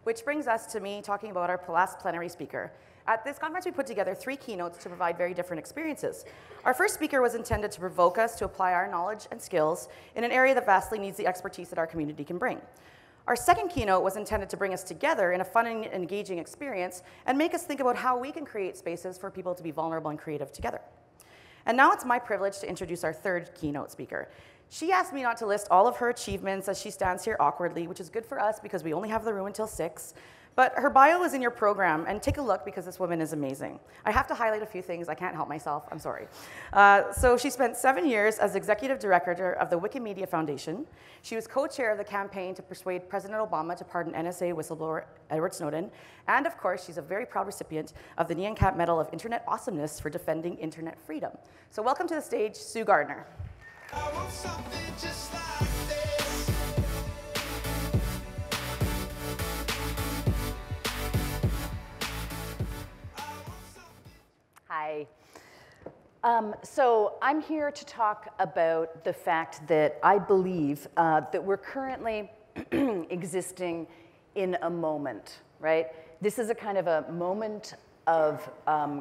which brings us to me talking about our last plenary speaker. At this conference, we put together 3 keynotes to provide very different experiences. Our first speaker was intended to provoke us to apply our knowledge and skills in an area that vastly needs the expertise that our community can bring. Our second keynote was intended to bring us together in a fun and engaging experience and make us think about how we can create spaces for people to be vulnerable and creative together. And now it's my privilege to introduce our third keynote speaker. She asked me not to list all of her achievements as she stands here awkwardly, which is good for us because we only have the room until 6. But her bio is in your program, and take a look because this woman is amazing. I have to highlight a few things. I can't help myself. I'm sorry. So she spent 7 years as executive director of the Wikimedia Foundation. She was co-chair of the campaign to persuade President Obama to pardon NSA whistleblower Edward Snowden. And of course, she's a very proud recipient of the Neon Medal of Internet Awesomeness for defending internet freedom. So welcome to the stage, Sue Gardner. I want something just like this. Hi. So I'm here to talk about the fact that I believe that we're currently existing in a moment, right? This is a kind of a moment of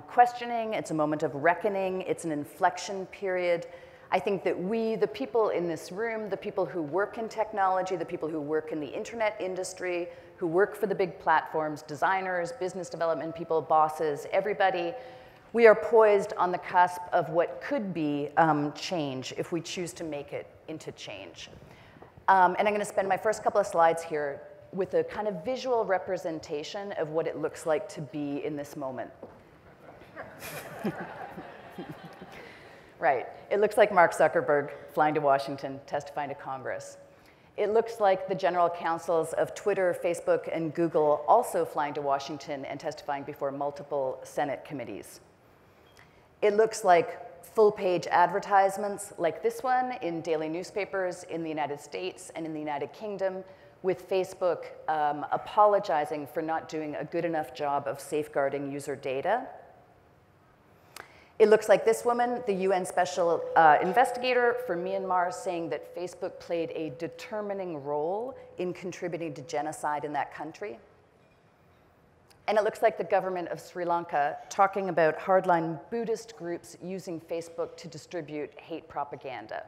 questioning. It's a moment of reckoning. It's an inflection period. I think that we, the people in this room, the people who work in technology, the people who work in the internet industry, who work for the big platforms, designers, business development people, bosses, everybody, we are poised on the cusp of what could be change if we choose to make it into change. And I'm going to spend my first couple of slides here with a kind of visual representation of what it looks like to be in this moment. Right. It looks like Mark Zuckerberg flying to Washington, testifying to Congress. It looks like the general counsels of Twitter, Facebook, and Google also flying to Washington and testifying before multiple Senate committees. It looks like full-page advertisements like this one in daily newspapers in the United States and in the United Kingdom, with Facebook apologizing for not doing a good enough job of safeguarding user data. It looks like this woman, the UN Special Investigator for Myanmar, saying that Facebook played a determining role in contributing to genocide in that country. And it looks like the government of Sri Lanka talking about hardline Buddhist groups using Facebook to distribute hate propaganda.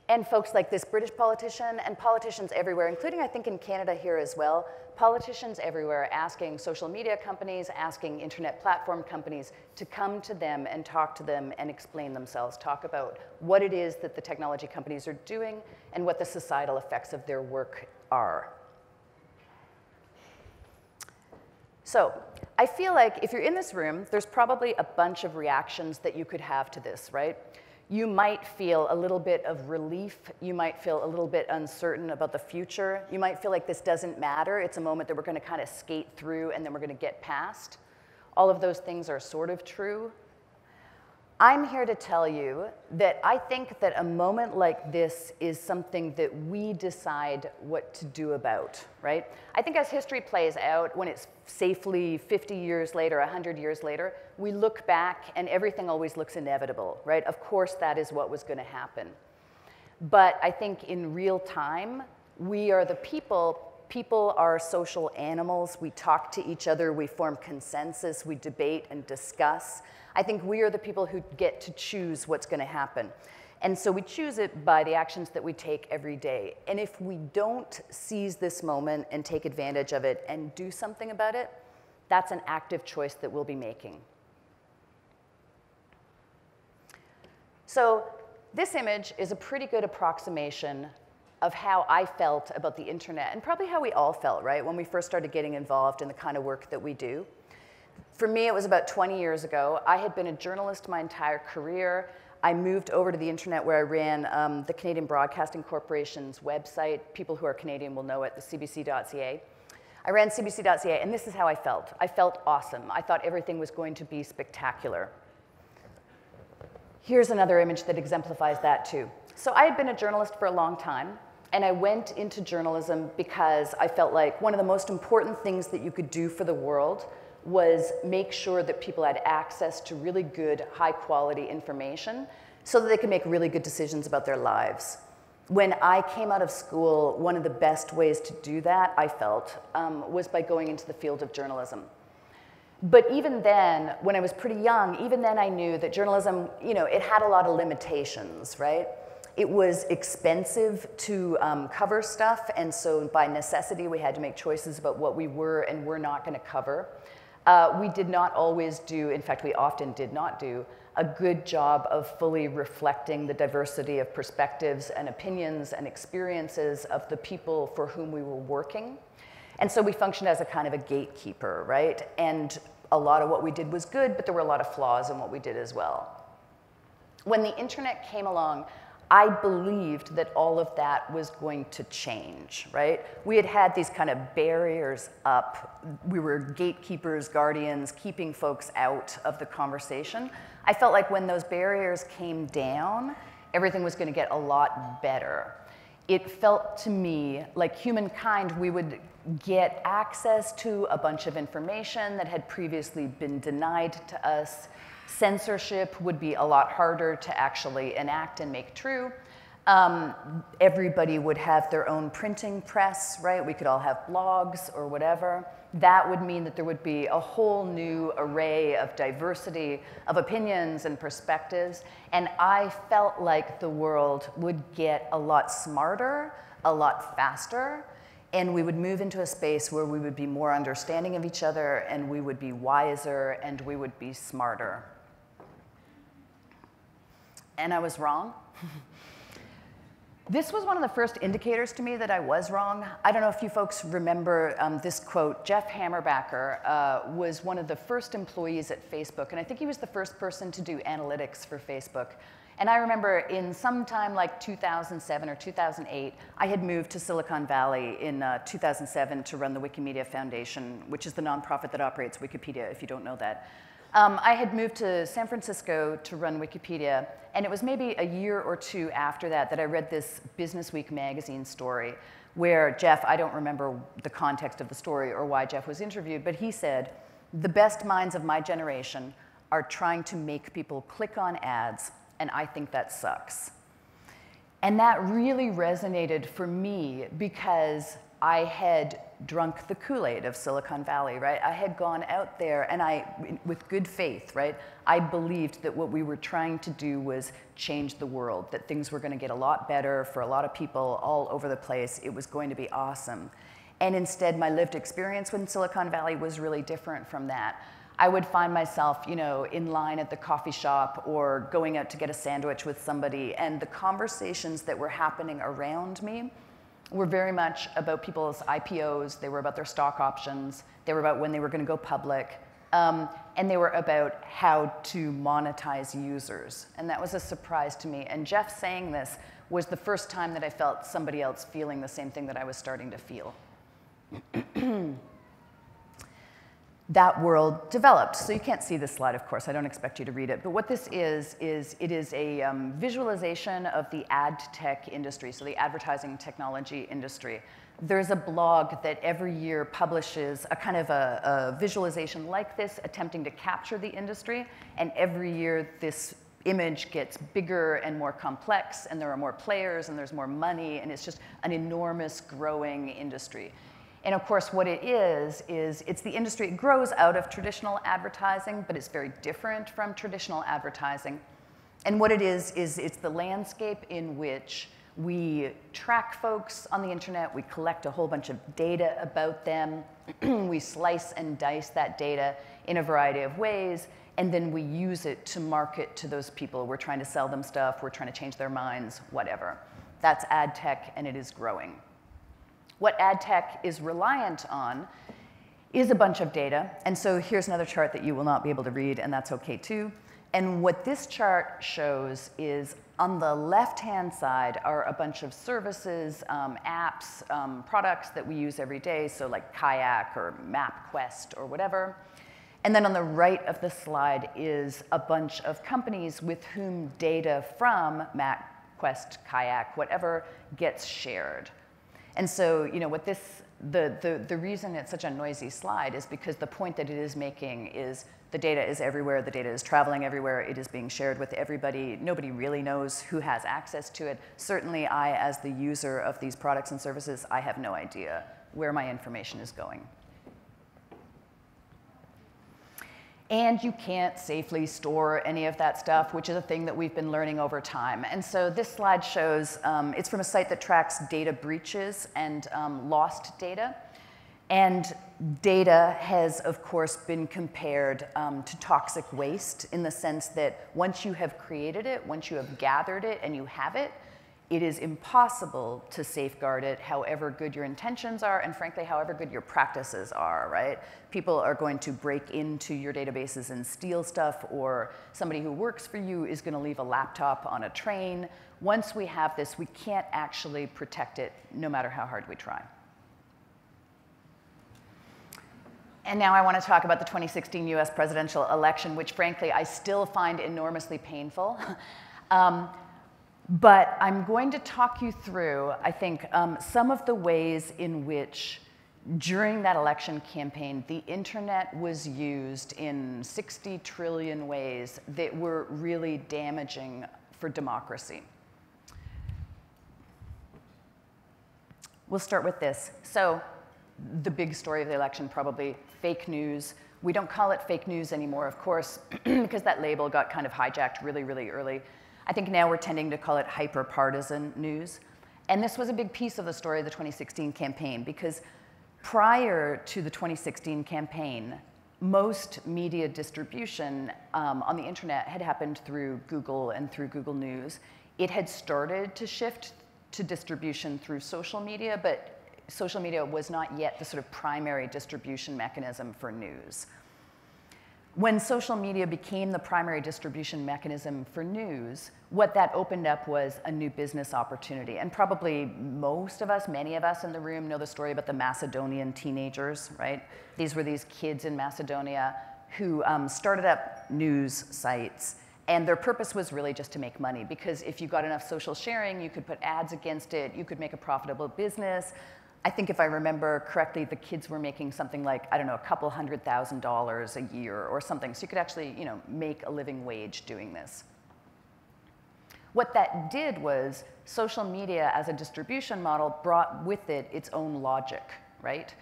And folks like this British politician and politicians everywhere, including I think in Canada here as well, politicians everywhere asking social media companies, asking internet platform companies to come to them and talk to them and explain themselves, talk about what it is that the technology companies are doing and what the societal effects of their work are. So I feel like if you're in this room, there's probably a bunch of reactions that you could have to this, right? You might feel a little bit of relief. You might feel a little bit uncertain about the future. You might feel like this doesn't matter. It's a moment that we're going to kind of skate through and then we're going to get past. All of those things are sort of true. I'm here to tell you that I think that a moment like this is something that we decide what to do about, right? I think as history plays out, when it's safely 50 years later, 100 years later, we look back and everything always looks inevitable, right? Of course, that is what was going to happen. But I think in real time, we are the people. People are social animals. We talk to each other. We form consensus. We debate and discuss. I think we are the people who get to choose what's going to happen. And so we choose it by the actions that we take every day. And if we don't seize this moment and take advantage of it and do something about it, that's an active choice that we'll be making. So this image is a pretty good approximation of how I felt about the internet, and probably how we all felt, right, when we first started getting involved in the kind of work that we do. For me, it was about 20 years ago. I had been a journalist my entire career. I moved over to the internet where I ran the Canadian Broadcasting Corporation's website. People who are Canadian will know it, the cbc.ca. I ran cbc.ca, and this is how I felt. I felt awesome. I thought everything was going to be spectacular. Here's another image that exemplifies that too. So I had been a journalist for a long time, and I went into journalism because I felt like one of the most important things that you could do for the world was make sure that people had access to really good, high-quality information so that they could make really good decisions about their lives. When I came out of school, one of the best ways to do that, I felt, was by going into the field of journalism. But even then, when I was pretty young, even then I knew that journalism, it had a lot of limitations, right? It was expensive to cover stuff, and so by necessity, we had to make choices about what we were and were not going to cover. We did not always do, in fact, we often did not do, a good job of fully reflecting the diversity of perspectives and opinions and experiences of the people for whom we were working. And so we functioned as a kind of a gatekeeper, right? And a lot of what we did was good, but there were a lot of flaws in what we did as well. When the internet came along, I believed that all of that was going to change, right? We had had these kind of barriers up. We were gatekeepers, guardians, keeping folks out of the conversation. I felt like when those barriers came down, everything was going to get a lot better. It felt to me like humankind, we would get access to a bunch of information that had previously been denied to us. Censorship would be a lot harder to actually enact and make true. Everybody would have their own printing press, right? We could all have blogs or whatever. That would mean that there would be a whole new array of diversity of opinions and perspectives. And I felt like the world would get a lot smarter, a lot faster, and we would move into a space where we would be more understanding of each other, and we would be wiser, and we would be smarter. And I was wrong. This was one of the first indicators to me that I was wrong. I don't know if you folks remember this quote. Jeff Hammerbacher was one of the first employees at Facebook, and I think he was the first person to do analytics for Facebook. And I remember in sometime like 2007 or 2008, I had moved to Silicon Valley in 2007 to run the Wikimedia Foundation, which is the nonprofit that operates Wikipedia, if you don't know that. I had moved to San Francisco to run Wikipedia, and it was maybe a year or two after that that I read this Business Week magazine story where Jeff, I don't remember the context of the story or why Jeff was interviewed, but he said, "The best minds of my generation are trying to make people click on ads, and I think that sucks." And that really resonated for me because I had drunk the Kool-Aid of Silicon Valley, right? I had gone out there and with good faith, right? I believed that what we were trying to do was change the world, that things were going to get a lot better for a lot of people all over the place. It was going to be awesome. And instead, my lived experience in Silicon Valley was really different from that. I would find myself, in line at the coffee shop or going out to get a sandwich with somebody, and the conversations that were happening around me were very much about people's IPOs, they were about their stock options, they were about when they were going to go public, and they were about how to monetize users. And that was a surprise to me. And Jeff saying this was the first time that I felt somebody else feeling the same thing that I was starting to feel. That world developed. So you can't see this slide, of course. I don't expect you to read it. But what this is it is a visualization of the ad tech industry, so the advertising technology industry. There's a blog that every year publishes a kind of a visualization like this, attempting to capture the industry. And every year, this image gets bigger and more complex, and there are more players, and there's more money, and it's just an enormous growing industry. And of course, what it is it's the industry. It grows out of traditional advertising, but it's very different from traditional advertising. And what it is it's the landscape in which we track folks on the internet. We collect a whole bunch of data about them. We slice and dice that data in a variety of ways, and then we use it to market to those people. We're trying to sell them stuff. We're trying to change their minds, whatever. That's ad tech, and it is growing. What ad tech is reliant on is a bunch of data. And so here's another chart that you will not be able to read, and that's okay too. And what this chart shows is on the left-hand side are a bunch of services, apps, products that we use every day, so like Kayak or MapQuest or whatever. And then on the right of the slide is a bunch of companies with whom data from MapQuest, Kayak, whatever, gets shared. And so, what the reason it's such a noisy slide is because the point that it is making is The data is everywhere, the data is traveling everywhere, it is being shared with everybody. Nobody really knows who has access to it. Certainly I, as the user of these products and services, I have no idea where my information is going. And you can't safely store any of that stuff, which is a thing that we've been learning over time. And so this slide shows, it's from a site that tracks data breaches and lost data. And data has, of course, been compared to toxic waste in the sense that once you have created it, once you have gathered it and you have it, it is impossible to safeguard it however good your intentions are and frankly, however good your practices are, right? People are going to break into your databases and steal stuff, or somebody who works for you is going to leave a laptop on a train. Once we have this, we can't actually protect it no matter how hard we try. And now I want to talk about the 2016 US presidential election, which frankly I still find enormously painful. But I'm going to talk you through, I think, some of the ways in which during that election campaign, the internet was used in 60 trillion ways that were really damaging for democracy. We'll start with this. So the big story of the election, probably fake news. We don't call it fake news anymore, of course, because that label got kind of hijacked really, really early. I think now we're tending to call it hyper-partisan news. And this was a big piece of the story of the 2016 campaign, because prior to the 2016 campaign, most media distribution on the internet had happened through Google and through Google News. It had started to shift to distribution through social media, but social media was not yet the sort of primary distribution mechanism for news. When social media became the primary distribution mechanism for news, what that opened up was a new business opportunity. And probably most of us, many of us in the room know the story about the Macedonian teenagers, right? These were these kids in Macedonia who started up news sites. And their purpose was really just to make money, because if you got enough social sharing, you could put ads against it, you could make a profitable business. I think if I remember correctly, the kids were making something like, I don't know, a couple $100,000 a year or something. So you could actually, make a living wage doing this. What that did was social media as a distribution model brought with it its own logic, right?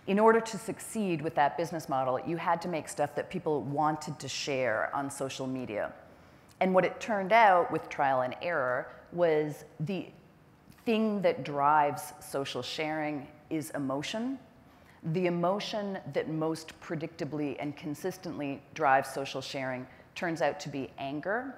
In order to succeed with that business model, you had to make stuff that people wanted to share on social media. And what it turned out with trial and error was the thing that drives social sharing is emotion. The emotion that most predictably and consistently drives social sharing turns out to be anger.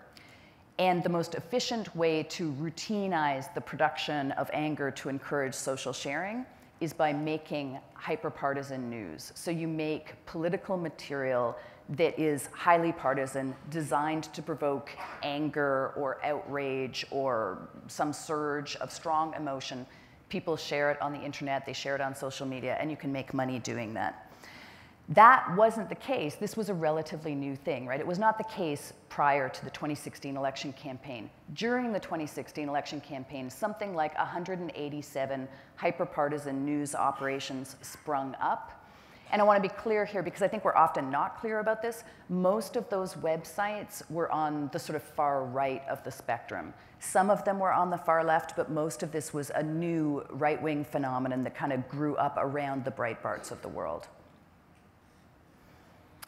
And the most efficient way to routinize the production of anger to encourage social sharing is by making hyperpartisan news. So you make political material that is highly partisan, designed to provoke anger or outrage or some surge of strong emotion. People share it on the internet, they share it on social media, and you can make money doing that. That wasn't the case. This was a relatively new thing, right? It was not the case prior to the 2016 election campaign. During the 2016 election campaign, something like 187 hyperpartisan news operations sprung up. And I want to be clear here, because I think we're often not clear about this. Most of those websites were on the sort of far right of the spectrum. Some of them were on the far left, but most of this was a new right-wing phenomenon that kind of grew up around the Breitbarts of the world.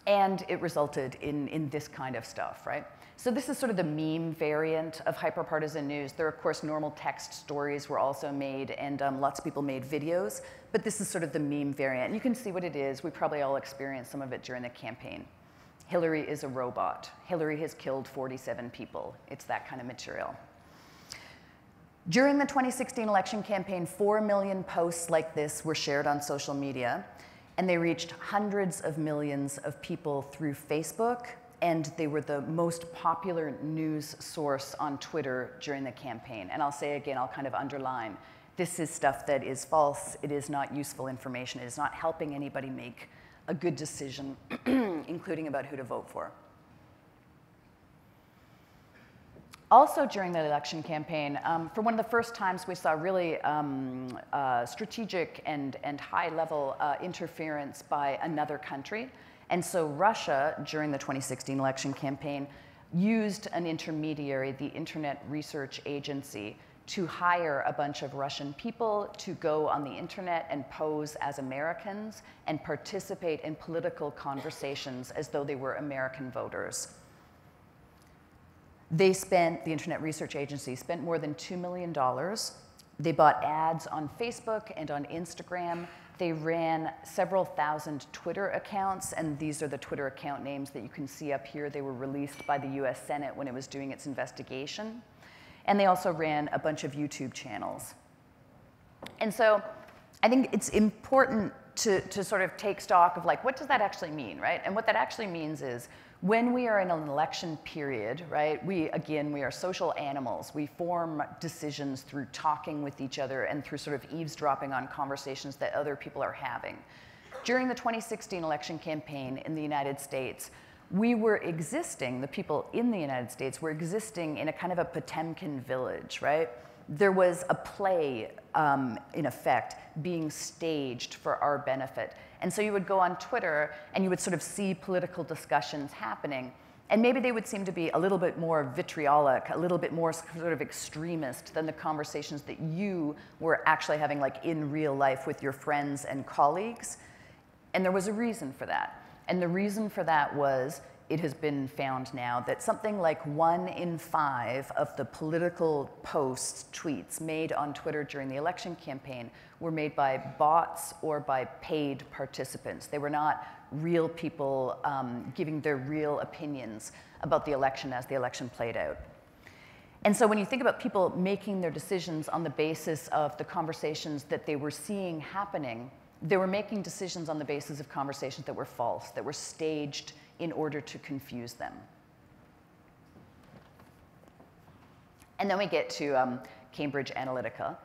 And it resulted in this kind of stuff, right? So this is sort of the meme variant of hyperpartisan news. There, of course, normal text stories were also made, and lots of people made videos. But this is sort of the meme variant. And you can see what it is. We probably all experienced some of it during the campaign. Hillary is a robot. Hillary has killed 47 people. It's that kind of material. During the 2016 election campaign, 4 million posts like this were shared on social media. And they reached hundreds of millions of people through Facebook, and they were the most popular news source on Twitter during the campaign. And I'll say again, I'll kind of underline, this is stuff that is false, it is not useful information, it is not helping anybody make a good decision, including about who to vote for. Also during the election campaign, for one of the first times we saw really strategic and high-level interference by another country. And so Russia, during the 2016 election campaign, used an intermediary, the Internet Research Agency, to hire a bunch of Russian people to go on the internet and pose as Americans and participate in political conversations as though they were American voters. The Internet Research Agency spent more than $2 million. They bought ads on Facebook and on Instagram. They ran several thousand Twitter accounts, and these are the Twitter account names that you can see up here. They were released by the US Senate when it was doing its investigation. And they also ran a bunch of YouTube channels. And so I think it's important to sort of take stock of like, what does that actually mean, right? And what that actually means is when we are in an election period, right, we are social animals. We form decisions through talking with each other and through sort of eavesdropping on conversations that other people are having. During the 2016 election campaign in the United States, we were existing, the people in the United States were existing in a kind of a Potemkin village, right? There was a play, in effect, being staged for our benefit. And so you would go on Twitter and you would sort of see political discussions happening. And maybe they would seem to be a little bit more vitriolic, a little bit more sort of extremist than the conversations that you were actually having like in real life with your friends and colleagues. And there was a reason for that. And the reason for that was, it has been found now that something like 1 in 5 of the political posts, tweets made on Twitter during the election campaign were made by bots or by paid participants. They were not real people giving their real opinions about the election as the election played out. And so when you think about people making their decisions on the basis of the conversations that they were seeing happening, they were making decisions on the basis of conversations that were false, that were staged in order to confuse them. And then we get to Cambridge Analytica.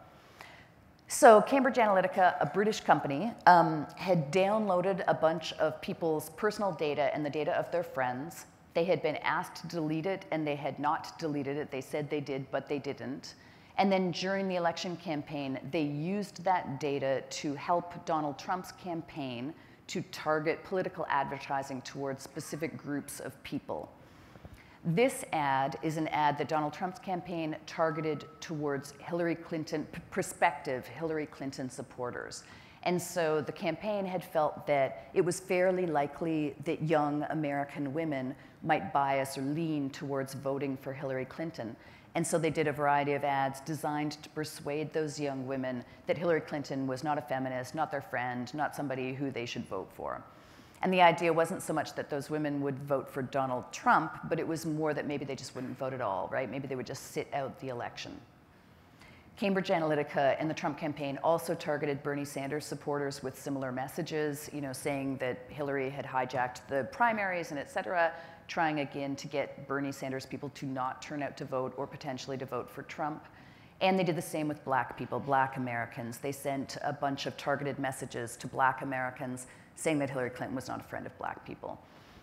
So Cambridge Analytica, a British company, had downloaded a bunch of people's personal data and the data of their friends. They had been asked to delete it, and they had not deleted it. They said they did, but they didn't. And then during the election campaign, they used that data to help Donald Trump's campaign to target political advertising towards specific groups of people. This ad is an ad that Donald Trump's campaign targeted towards Hillary Clinton, prospective Hillary Clinton supporters. And so the campaign had felt that it was fairly likely that young American women might bias or lean towards voting for Hillary Clinton. And so they did a variety of ads designed to persuade those young women that Hillary Clinton was not a feminist, not their friend, not somebody who they should vote for. And the idea wasn't so much that those women would vote for Donald Trump, but it was more that maybe they just wouldn't vote at all, right? Maybe they would just sit out the election. Cambridge Analytica and the Trump campaign also targeted Bernie Sanders supporters with similar messages, saying that Hillary had hijacked the primaries and et cetera, trying again to get Bernie Sanders people to not turn out to vote or potentially to vote for Trump. And they did the same with black people, black Americans. They sent a bunch of targeted messages to black Americans saying that Hillary Clinton was not a friend of black people.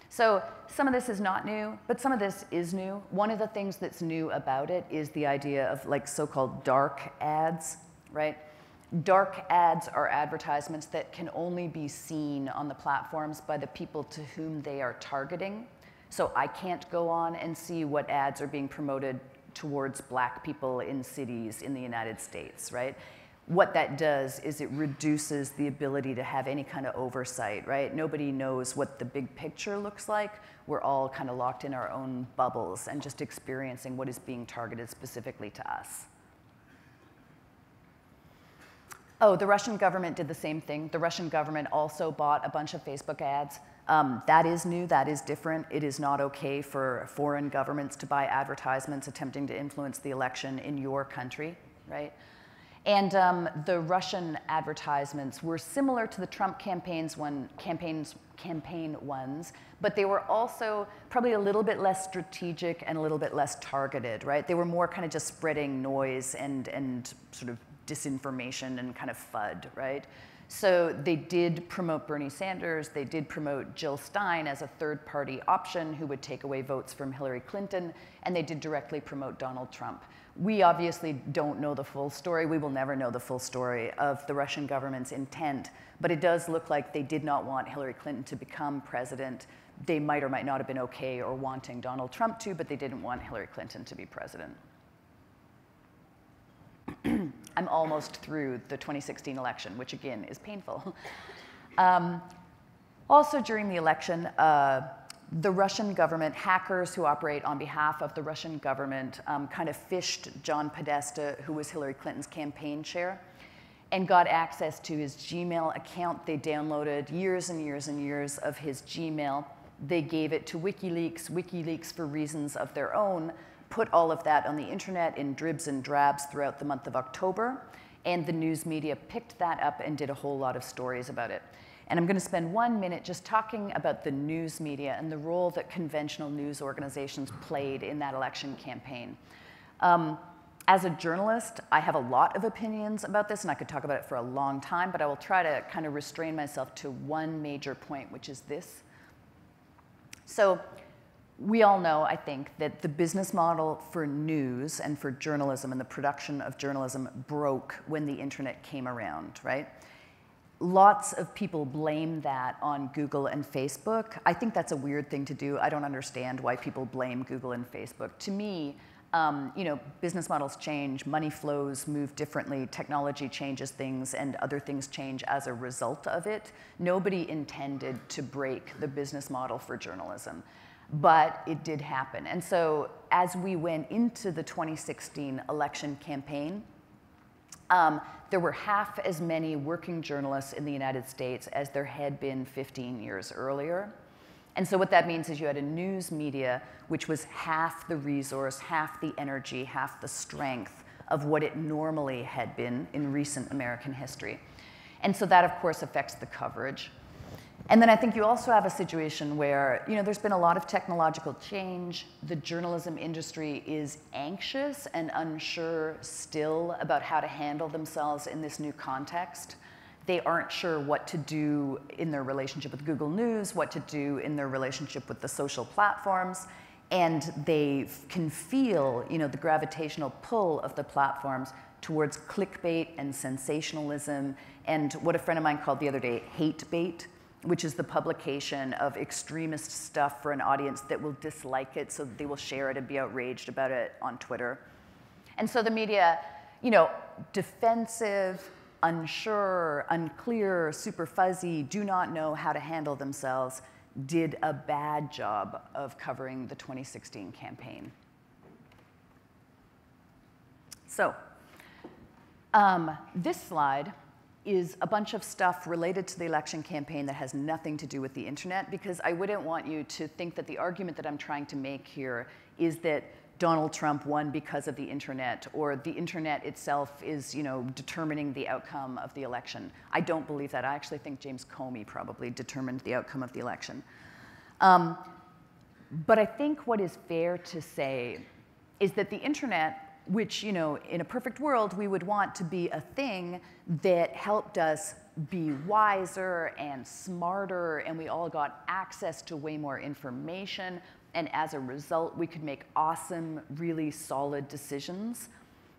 So some of this is not new, but some of this is new. One of the things that's new about it is the idea of like so-called dark ads, right? Dark ads are advertisements that can only be seen on the platforms by the people to whom they are targeting. So I can't go on and see what ads are being promoted towards black people in cities in the United States, right? What that does is it reduces the ability to have any kind of oversight, right? Nobody knows what the big picture looks like. We're all kind of locked in our own bubbles and just experiencing what is being targeted specifically to us. Oh, the Russian government did the same thing. The Russian government also bought a bunch of Facebook ads. That is new, that is different. It is not okay for foreign governments to buy advertisements attempting to influence the election in your country, right? And the Russian advertisements were similar to the Trump campaign ones, but they were also probably a little bit less strategic and a little bit less targeted, right? They were more kind of just spreading noise and sort of disinformation and kind of FUD, right? So they did promote Bernie Sanders, they did promote Jill Stein as a third-party option who would take away votes from Hillary Clinton, and they did directly promote Donald Trump. We obviously don't know the full story. We will never know the full story of the Russian government's intent, but it does look like they did not want Hillary Clinton to become president. They might or might not have been okay or wanting Donald Trump to, but they didn't want Hillary Clinton to be president. I'm almost through the 2016 election, which again is painful. Also during the election, the Russian government, hackers who operate on behalf of the Russian government, kind of phished John Podesta, who was Hillary Clinton's campaign chair, and got access to his Gmail account. They downloaded years and years and years of his Gmail. They gave it to WikiLeaks. WikiLeaks, for reasons of their own, put all of that on the internet in dribs and drabs throughout the month of October, and the news media picked that up and did a whole lot of stories about it. And I'm going to spend 1 minute just talking about the news media and the role that conventional news organizations played in that election campaign. As a journalist, I have a lot of opinions about this, and I could talk about it for a long time, but I will try to kind of restrain myself to one major point, which is this. So we all know, I think, that the business model for news and for journalism and the production of journalism broke when the internet came around, right? Lots of people blame that on Google and Facebook. I think that's a weird thing to do. I don't understand why people blame Google and Facebook. To me, business models change, money flows move differently, technology changes things, and other things change as a result of it. Nobody intended to break the business model for journalism, but it did happen. And so as we went into the 2016 election campaign, there were half as many working journalists in the United States as there had been 15 years earlier. And so what that means is you had a news media which was half the resource, half the energy, half the strength of what it normally had been in recent American history. And so that, of course, affects the coverage. And then I think you also have a situation where, there's been a lot of technological change. The journalism industry is anxious and unsure still about how to handle themselves in this new context. They aren't sure what to do in their relationship with Google News, what to do in their relationship with the social platforms, and they can feel, the gravitational pull of the platforms towards clickbait and sensationalism and what a friend of mine called the other day hate bait, which is the publication of extremist stuff for an audience that will dislike it, so they will share it and be outraged about it on Twitter. And so the media, defensive, unsure, unclear, super fuzzy, do not know how to handle themselves, did a bad job of covering the 2016 campaign. So this slide is a bunch of stuff related to the election campaign that has nothing to do with the internet, because I wouldn't want you to think that the argument that I'm trying to make here is that Donald Trump won because of the internet, or the internet itself is, determining the outcome of the election. I don't believe that. I actually think James Comey probably determined the outcome of the election. But I think what is fair to say is that the internet, which, in a perfect world, we would want to be a thing that helped us be wiser and smarter, and we all got access to way more information, and as a result, we could make awesome, really solid decisions.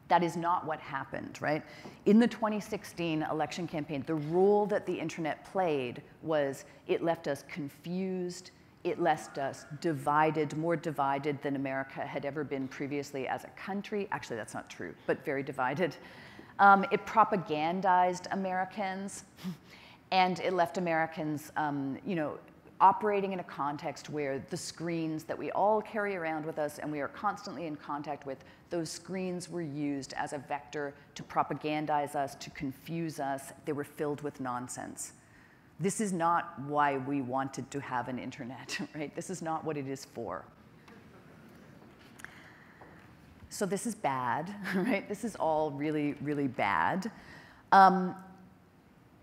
That is not what happened, right? In the 2016 election campaign, the role that the internet played was it left us confused, it left us divided, more divided than America had ever been previously as a country. Actually, that's not true, but very divided. It propagandized Americans, and it left Americans, operating in a context where the screens that we all carry around with us and we are constantly in contact with, those screens were used as a vector to propagandize us, to confuse us. They were filled with nonsense. This is not why we wanted to have an internet, right? This is not what it is for. So this is bad, right? This is all really, really bad.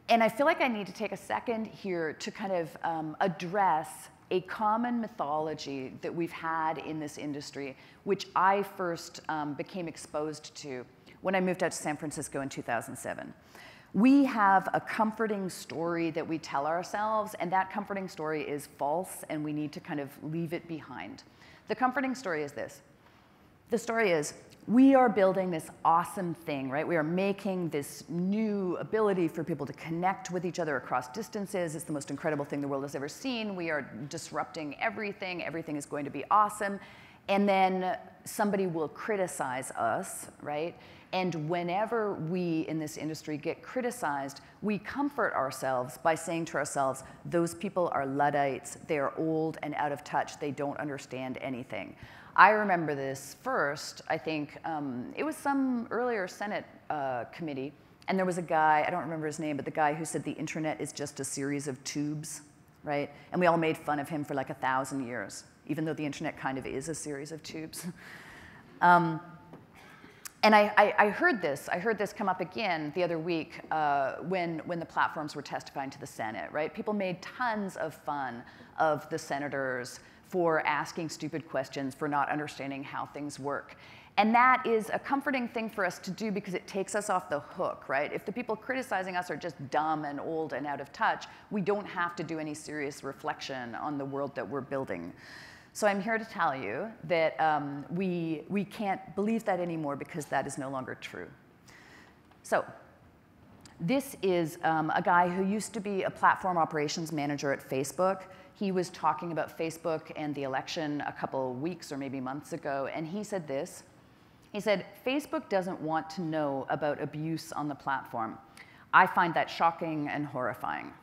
And I feel like I need to take a second here to kind of address a common mythology that we've had in this industry, which I first became exposed to when I moved out to San Francisco in 2007. We have a comforting story that we tell ourselves, and that comforting story is false, and we need to kind of leave it behind. The comforting story is this. The story is, we are building this awesome thing, right? We are making this new ability for people to connect with each other across distances. It's the most incredible thing the world has ever seen. We are disrupting everything. Everything is going to be awesome. And then somebody will criticize us, right? And whenever we in this industry get criticized, we comfort ourselves by saying to ourselves, those people are Luddites, they're old and out of touch, they don't understand anything. I remember this first, I think, it was some earlier Senate committee, and there was a guy, I don't remember his name, but the guy who said the internet is just a series of tubes, right? And we all made fun of him for like 1,000 years, even though the internet kind of is a series of tubes. And I heard this come up again the other week when the platforms were testifying to the Senate, right? People made tons of fun of the senators for asking stupid questions, for not understanding how things work. And that is a comforting thing for us to do because it takes us off the hook, right? If the people criticizing us are just dumb and old and out of touch, we don't have to do any serious reflection on the world that we're building. So I'm here to tell you that we can't believe that anymore because that is no longer true. So this is a guy who used to be a platform operations manager at Facebook. He was talking about Facebook and the election a couple weeks or maybe months ago, and he said this. He said, Facebook doesn't want to know about abuse on the platform. I find that shocking and horrifying.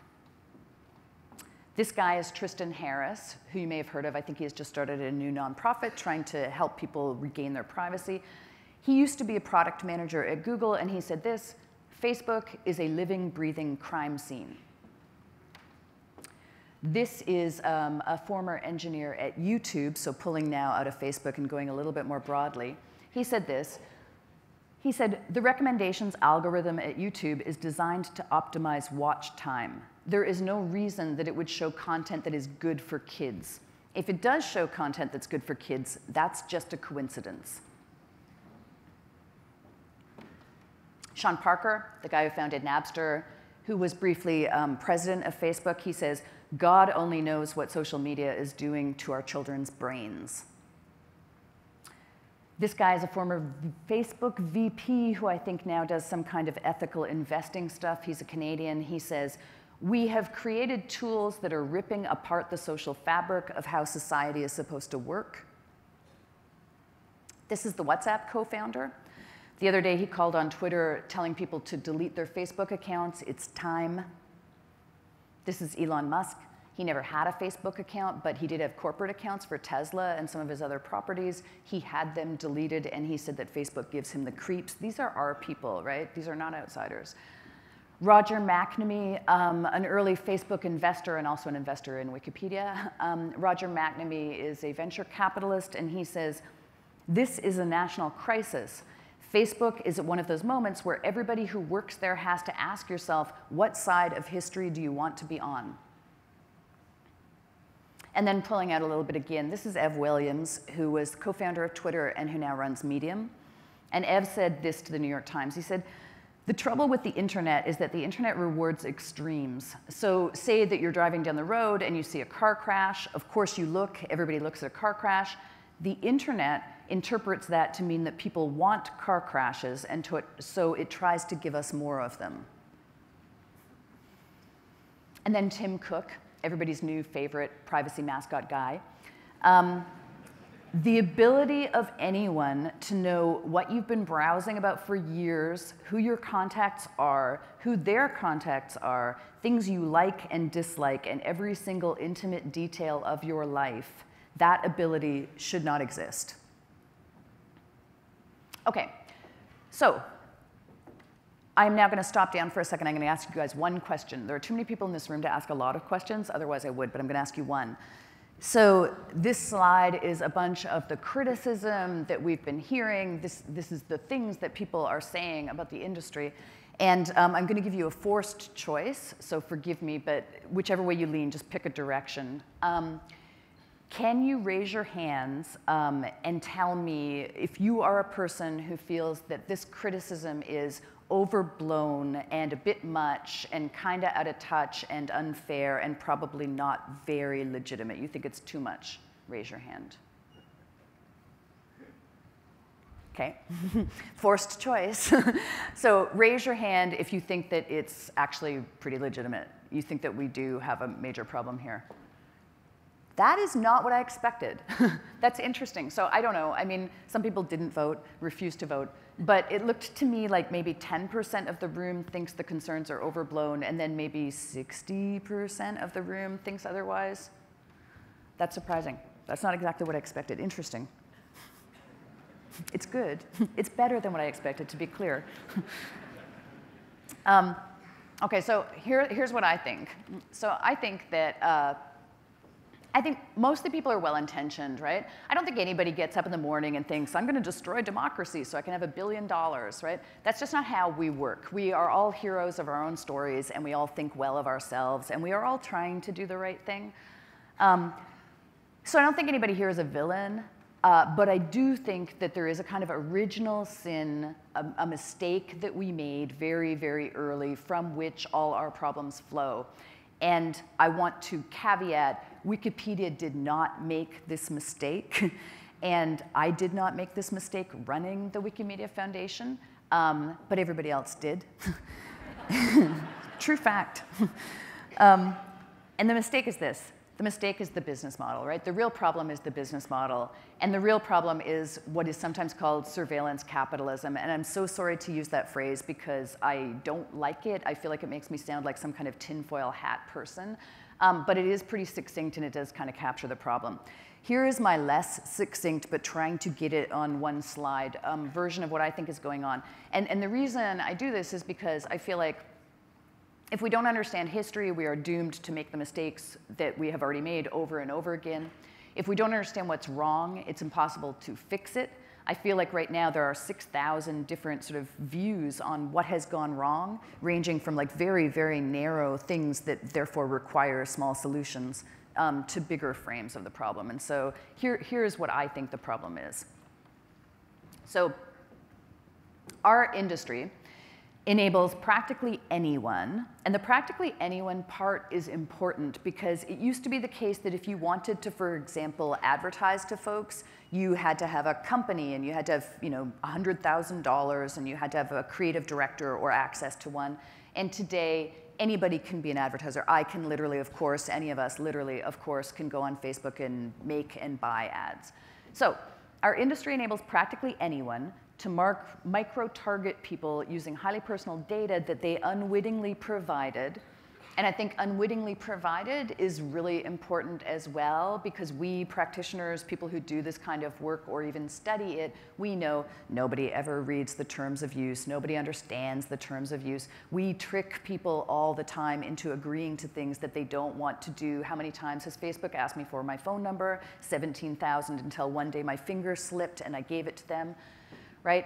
This guy is Tristan Harris, who you may have heard of. I think he has just started a new nonprofit trying to help people regain their privacy. He used to be a product manager at Google, and he said this: Facebook is a living, breathing crime scene. This is a former engineer at YouTube, so pulling now out of Facebook and going a little bit more broadly. He said this. He said, the recommendations algorithm at YouTube is designed to optimize watch time. There is no reason that it would show content that is good for kids. If it does show content that's good for kids, that's just a coincidence. Sean Parker, the guy who founded Napster, who was briefly president of Facebook, he says, God only knows what social media is doing to our children's brains. This guy is a former Facebook VP who I think now does some kind of ethical investing stuff. He's a Canadian. He says, we have created tools that are ripping apart the social fabric of how society is supposed to work. This is the WhatsApp co-founder. The other day he called on Twitter telling people to delete their Facebook accounts. It's time. This is Elon Musk. He never had a Facebook account, but he did have corporate accounts for Tesla and some of his other properties. He had them deleted, and he said that Facebook gives him the creeps. These are our people, right? These are not outsiders. Roger McNamee, an early Facebook investor and also an investor in Wikipedia. Roger McNamee is a venture capitalist, and he says, this is a national crisis. Facebook is at one of those moments where everybody who works there has to ask yourself, what side of history do you want to be on? And then pulling out a little bit again, this is Ev Williams, who was co-founder of Twitter and who now runs Medium. And Ev said this to the New York Times. He said, the trouble with the internet is that the internet rewards extremes. So say that you're driving down the road and you see a car crash. Of course you look, everybody looks at a car crash. The internet interprets that to mean that people want car crashes, and so it tries to give us more of them. And then Tim Cook, everybody's new favorite privacy mascot guy. The ability of anyone to know what you've been browsing about for years, who your contacts are, who their contacts are, things you like and dislike, and every single intimate detail of your life, that ability should not exist. Okay, so I'm now going to stop down for a second. I'm going to ask you guys one question. There are too many people in this room to ask a lot of questions. Otherwise, I would, but I'm going to ask you one. So this slide is a bunch of the criticism that we've been hearing. This is the things that people are saying about the industry. And I'm going to give you a forced choice. So forgive me, but whichever way you lean, just pick a direction. Can you raise your hands and tell me if you are a person who feels that this criticism is overblown and a bit much and kind of out of touch and unfair and probably not very legitimate? You think it's too much? Raise your hand. Okay, forced choice. So raise your hand if you think that it's actually pretty legitimate. You think that we do have a major problem here. That is not what I expected. That's interesting. So I don't know. I mean, some people didn't vote, refused to vote. But it looked to me like maybe 10% of the room thinks the concerns are overblown, and then maybe 60% of the room thinks otherwise. That's surprising. That's not exactly what I expected. Interesting. It's good. It's better than what I expected, to be clear. OK, so here's what I think. So I think that I think most of the people are well-intentioned, right? I don't think anybody gets up in the morning and thinks, I'm going to destroy democracy so I can have $1 billion, right? That's just not how we work. We are all heroes of our own stories, and we all think well of ourselves, and we are all trying to do the right thing. So I don't think anybody here is a villain, but I do think that there is a kind of original sin, a mistake that we made very, very early from which all our problems flow. And I want to caveat, Wikipedia did not make this mistake, and I did not make this mistake running the Wikimedia Foundation, but everybody else did. True fact. And the mistake is this. The mistake is the business model, right? The real problem is the business model. And the real problem is what is sometimes called surveillance capitalism. And I'm so sorry to use that phrase because I don't like it. I feel like it makes me sound like some kind of tinfoil hat person. But it is pretty succinct, and it does kind of capture the problem. Here is my less succinct, but trying to get it on one slide, version of what I think is going on. And the reason I do this is because I feel like if we don't understand history, we are doomed to make the mistakes that we have already made over and over again. If we don't understand what's wrong, it's impossible to fix it. I feel like right now there are 6,000 different sort of views on what has gone wrong, ranging from like very, very narrow things that therefore require small solutions to bigger frames of the problem. And so here's what I think the problem is. So our industry enables practically anyone, and the practically anyone part is important because it used to be the case that if you wanted to, for example, advertise to folks, you had to have a company and you had to have, $100,000 and you had to have a creative director or access to one. And today, anybody can be an advertiser. I can literally, of course, any of us literally, of course, can go on Facebook and make and buy ads. So our industry enables practically anyone to micro-target people using highly personal data that they unwittingly provided. And I think unwittingly provided is really important as well because we practitioners, people who do this kind of work or even study it, we know nobody ever reads the terms of use. Nobody understands the terms of use. We trick people all the time into agreeing to things that they don't want to do. How many times has Facebook asked me for my phone number? 17,000 until one day my finger slipped and I gave it to them. Right?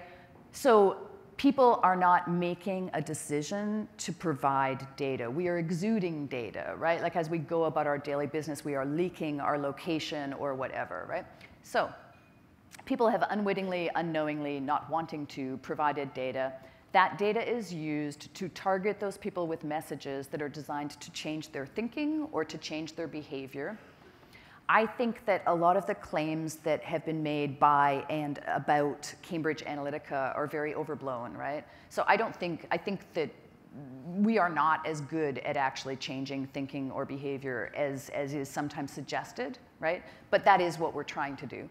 So people are not making a decision to provide data. We are exuding data, right? Like as we go about our daily business, we are leaking our location or whatever, right? So people have unwittingly, unknowingly, not wanting to provided data. That data is used to target those people with messages that are designed to change their thinking or to change their behavior. I think that a lot of the claims that have been made by and about Cambridge Analytica are very overblown, right? So I think that we are not as good at actually changing thinking or behavior as is sometimes suggested, right? But that is what we're trying to do.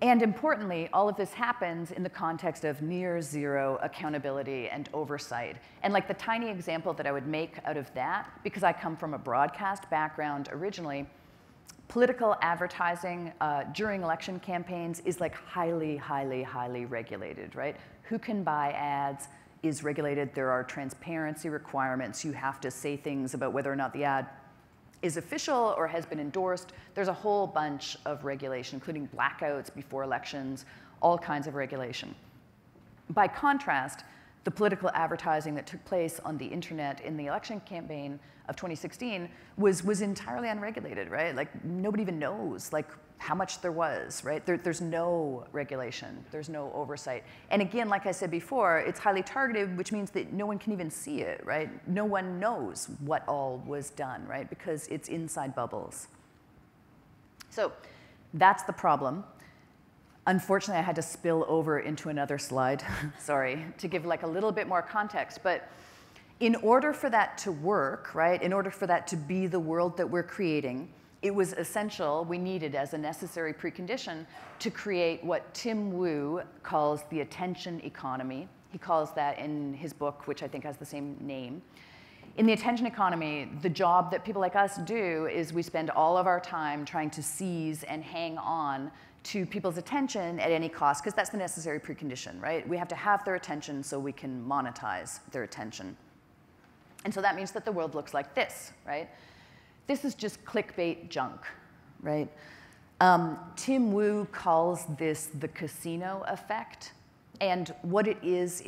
And importantly, all of this happens in the context of near zero accountability and oversight. And like the tiny example that I would make out of that, because I come from a broadcast background originally, political advertising during election campaigns is like highly, highly, highly regulated, right? Who can buy ads is regulated. There are transparency requirements. You have to say things about whether or not the ad is official or has been endorsed. There's a whole bunch of regulation, including blackouts before elections, all kinds of regulation. By contrast, the political advertising that took place on the internet in the election campaign of 2016 was entirely unregulated, right? Like nobody even knows like how much there was, right? There's no regulation, there's no oversight. And again, like I said before, it's highly targeted, which means that no one can even see it, right? No one knows what all was done, right? Because it's inside bubbles. So that's the problem. Unfortunately, I had to spill over into another slide, sorry, to give like a little bit more context. But in order for that to work, right, in order for that to be the world that we're creating, it was essential, we needed as a necessary precondition to create what Tim Wu calls the attention economy. He calls that in his book, which I think has the same name. In the attention economy, the job that people like us do is we spend all of our time trying to seize and hang on to people's attention at any cost, because that's the necessary precondition, right? We have to have their attention so we can monetize their attention. And so that means that the world looks like this, right? This is just clickbait junk, right? Tim Wu calls this the casino effect. And what it is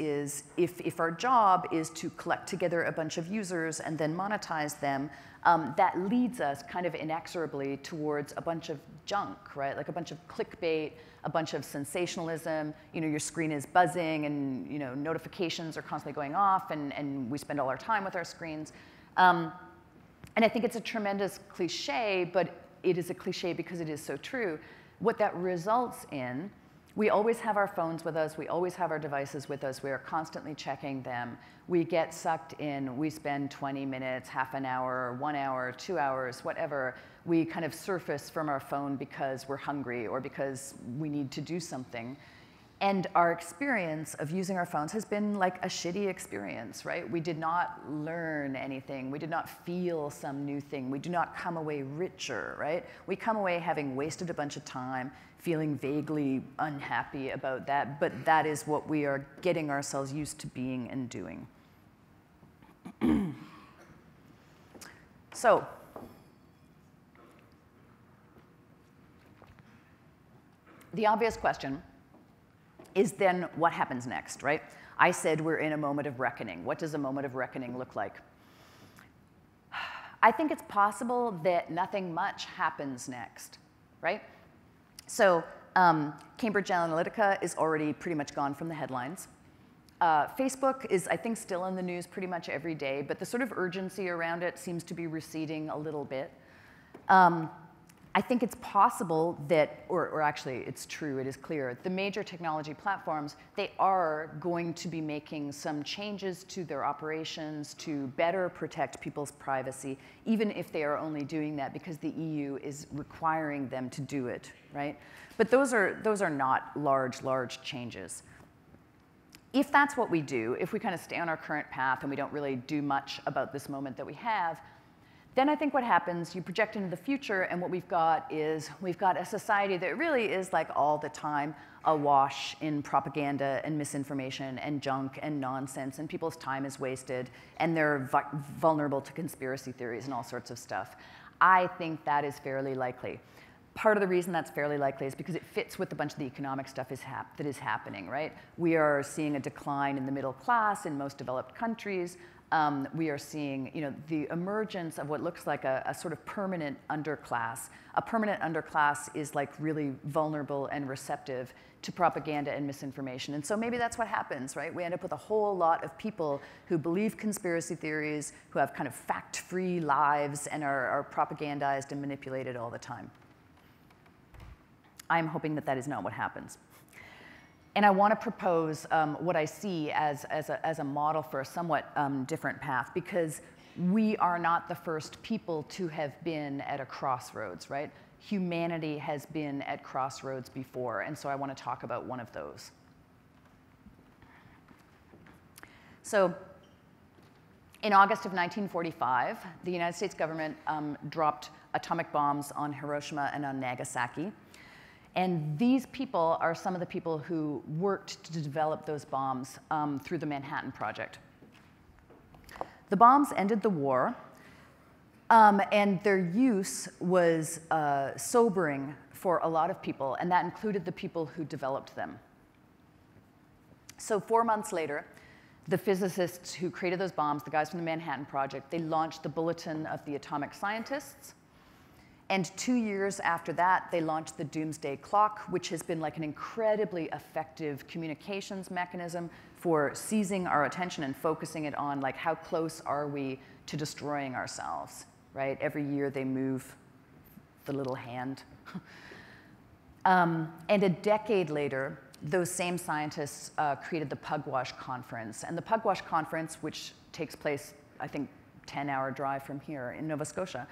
if our job is to collect together a bunch of users and then monetize them, that leads us kind of inexorably towards a bunch of junk, right? Like a bunch of clickbait, a bunch of sensationalism. You know, your screen is buzzing and, you know, notifications are constantly going off and we spend all our time with our screens. And I think it's a tremendous cliche, but it is a cliche because it is so true. What that results in, we always have our phones with us. We always have our devices with us. We are constantly checking them. We get sucked in. We spend 20 minutes, half an hour, 1 hour, 2 hours, whatever. We kind of surface from our phone because we're hungry or because we need to do something. And our experience of using our phones has been like a shitty experience, right? We did not learn anything. We did not feel some new thing. We do not come away richer, right? We come away having wasted a bunch of time, feeling vaguely unhappy about that, but that is what we are getting ourselves used to being and doing. So, the obvious question is then what happens next, right? I said we're in a moment of reckoning. What does a moment of reckoning look like? I think it's possible that nothing much happens next, right? So Cambridge Analytica is already pretty much gone from the headlines. Facebook is, I think, still in the news pretty much every day, but the sort of urgency around it seems to be receding a little bit. I think it's possible that, or actually it's true, it is clear, the major technology platforms, they are going to be making some changes to their operations to better protect people's privacy, even if they are only doing that because the EU is requiring them to do it, right? But those are not large changes. If that's what we do, if we kind of stay on our current path and we don't really do much about this moment that we have, then I think what happens, you project into the future, and what we've got is we've got a society that really is like all the time awash in propaganda and misinformation and junk and nonsense, and people's time is wasted, and they're vulnerable to conspiracy theories and all sorts of stuff. I think that is fairly likely. Part of the reason that's fairly likely is because it fits with a bunch of the economic stuff that is happening, right? We are seeing a decline in the middle class in most developed countries. We are seeing, you know, the emergence of what looks like a sort of permanent underclass. A permanent underclass is like really vulnerable and receptive to propaganda and misinformation. And so maybe that's what happens, right? We end up with a whole lot of people who believe conspiracy theories, who have kind of fact-free lives and are propagandized and manipulated all the time. I'm hoping that that is not what happens. And I want to propose what I see as a model for a somewhat different path, because we are not the first people to have been at a crossroads, right? Humanity has been at crossroads before, and so I want to talk about one of those. So in August of 1945, the United States government dropped atomic bombs on Hiroshima and on Nagasaki. And these people are some of the people who worked to develop those bombs through the Manhattan Project. The bombs ended the war, and their use was sobering for a lot of people, and that included the people who developed them. So 4 months later, the physicists who created those bombs, the guys from the Manhattan Project, they launched the Bulletin of the Atomic Scientists. And 2 years after that, they launched the Doomsday Clock, which has been like an incredibly effective communications mechanism for seizing our attention and focusing it on like how close are we to destroying ourselves, right? Every year they move the little hand. And a decade later, those same scientists created the Pugwash Conference. And the Pugwash Conference, which takes place, I think, 10-hour drive from here in Nova Scotia,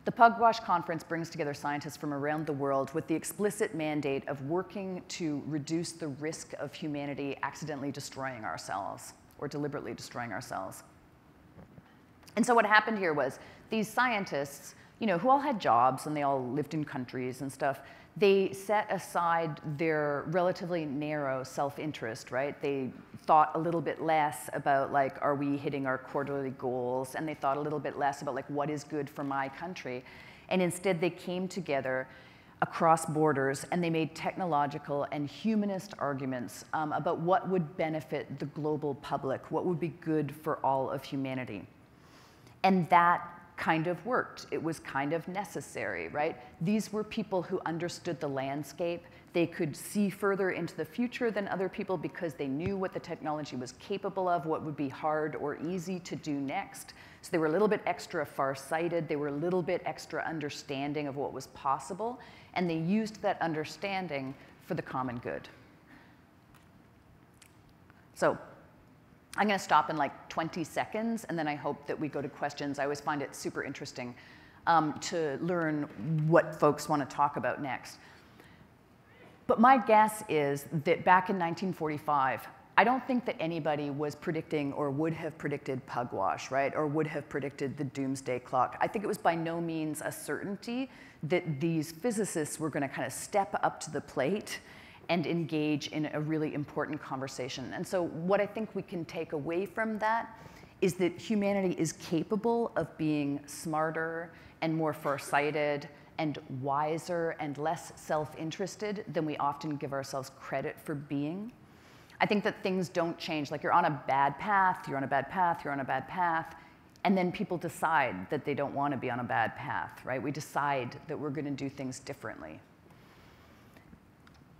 the Pugwash Conference brings together scientists from around the world with the explicit mandate of working to reduce the risk of humanity accidentally destroying ourselves or deliberately destroying ourselves. And so what happened here was these scientists, you know, who all had jobs and they all lived in countries and stuff, they set aside their relatively narrow self-interest, right? They thought a little bit less about, like, are we hitting our quarterly goals? And they thought a little bit less about, like, what is good for my country? And instead, they came together across borders and they made technological and humanist arguments about what would benefit the global public, what would be good for all of humanity. And that kind of worked. It was kind of necessary, right? These were people who understood the landscape. They could see further into the future than other people because they knew what the technology was capable of, what would be hard or easy to do next. So they were a little bit extra far-sighted. They were a little bit extra understanding of what was possible. And they used that understanding for the common good. So I'm going to stop in like 20 seconds, and then I hope that we go to questions. I always find it super interesting to learn what folks want to talk about next. But my guess is that back in 1945, I don't think that anybody was predicting or would have predicted Pugwash, right? Or would have predicted the doomsday clock. I think it was by no means a certainty that these physicists were going to kind of step up to the plate and engage in a really important conversation. And so what I think we can take away from that is that humanity is capable of being smarter and more farsighted and wiser and less self-interested than we often give ourselves credit for being. I think that things don't change. Like, you're on a bad path, you're on a bad path, you're on a bad path, and then people decide that they don't want to be on a bad path, right? We decide that we're going to do things differently.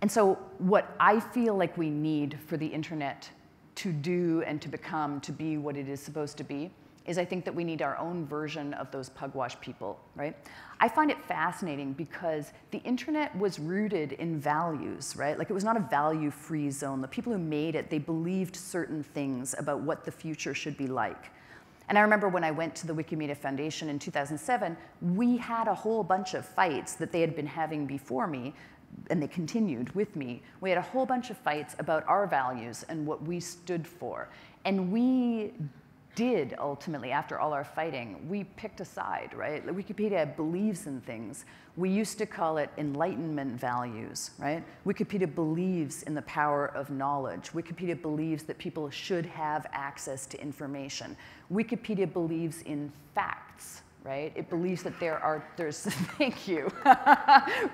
And so what I feel like we need for the internet to do and to become, to be what it is supposed to be, is I think that we need our own version of those Pugwash people, right? I find it fascinating because the internet was rooted in values, right? Like, it was not a value-free zone. The people who made it, they believed certain things about what the future should be like. And I remember when I went to the Wikimedia Foundation in 2007, we had a whole bunch of fights that they had been having before me, and they continued with me. We had a whole bunch of fights about our values and what we stood for. And we did, ultimately, after all our fighting, we picked a side, right? Wikipedia believes in things. We used to call it Enlightenment values, right? Wikipedia believes in the power of knowledge. Wikipedia believes that people should have access to information. Wikipedia believes in facts, right? It believes that there's, thank you,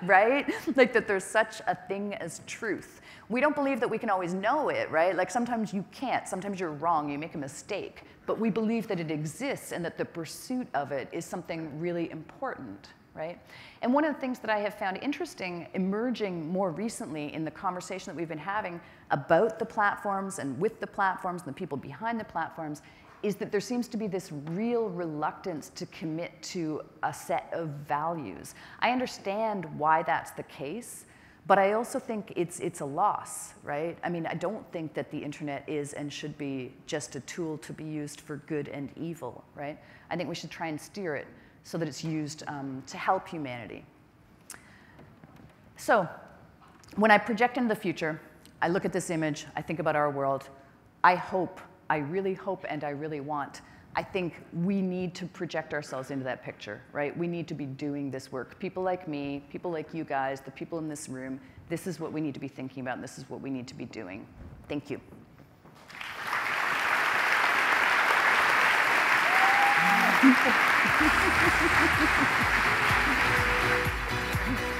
right? Like, that there's such a thing as truth. We don't believe that we can always know it, right? Like, sometimes you can't, sometimes you're wrong, you make a mistake. But we believe that it exists and that the pursuit of it is something really important, right? And one of the things that I have found interesting emerging more recently in the conversation that we've been having about the platforms and with the platforms and the people behind the platforms is that there seems to be this real reluctance to commit to a set of values. I understand why that's the case, but I also think it's a loss, right? I mean, I don't think that the internet is and should be just a tool to be used for good and evil, right? I think we should try and steer it so that it's used to help humanity. So when I project into the future, I look at this image, I think about our world. I really hope, and I really want, I think we need to project ourselves into that picture, right? We need to be doing this work. People like me, people like you guys, the people in this room, this is what we need to be thinking about, and this is what we need to be doing. Thank you.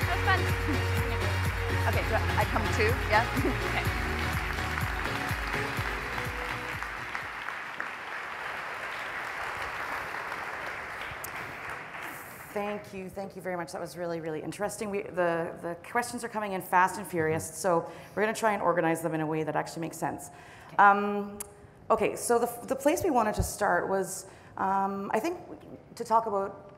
That's fun. Okay, so I come too, yeah? Okay. Thank you very much. That was really, really interesting. The questions are coming in fast and furious, so we're going to try and organize them in a way that actually makes sense. Okay, so the place we wanted to start was, I think, to talk about,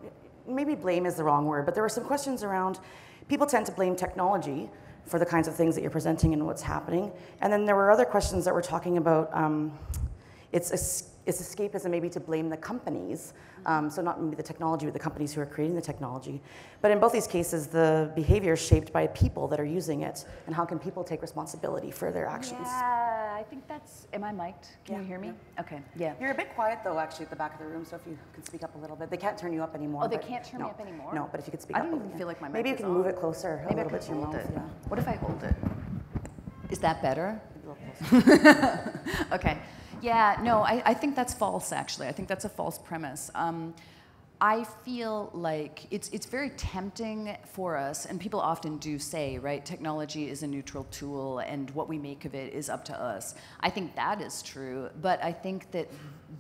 maybe blame is the wrong word, but there were some questions around, people tend to blame technology for the kinds of things that you're presenting and what's happening. And then there were other questions that were talking about it's escapism maybe to blame the companies, so not maybe the technology, but the companies who are creating the technology. But in both these cases, the behavior is shaped by people that are using it, and how can people take responsibility for their actions? Yeah, I think that's, am I mic'd? Can you hear me? Yeah. Okay, yeah. You're a bit quiet though, actually, at the back of the room, so if you could speak up a little bit. They can't turn you up anymore. Oh, they can't turn me up anymore? No, but if you could speak up. I don't even feel like my mic maybe you is can on. move it closer a little bit to your mouth. Yeah. Yeah. What if I hold it? Is that better? Okay. Yeah, no, I think that's false, actually. I think that's a false premise. I feel like it's very tempting for us, and people often do say, right, technology is a neutral tool, and what we make of it is up to us. I think that is true, but I think that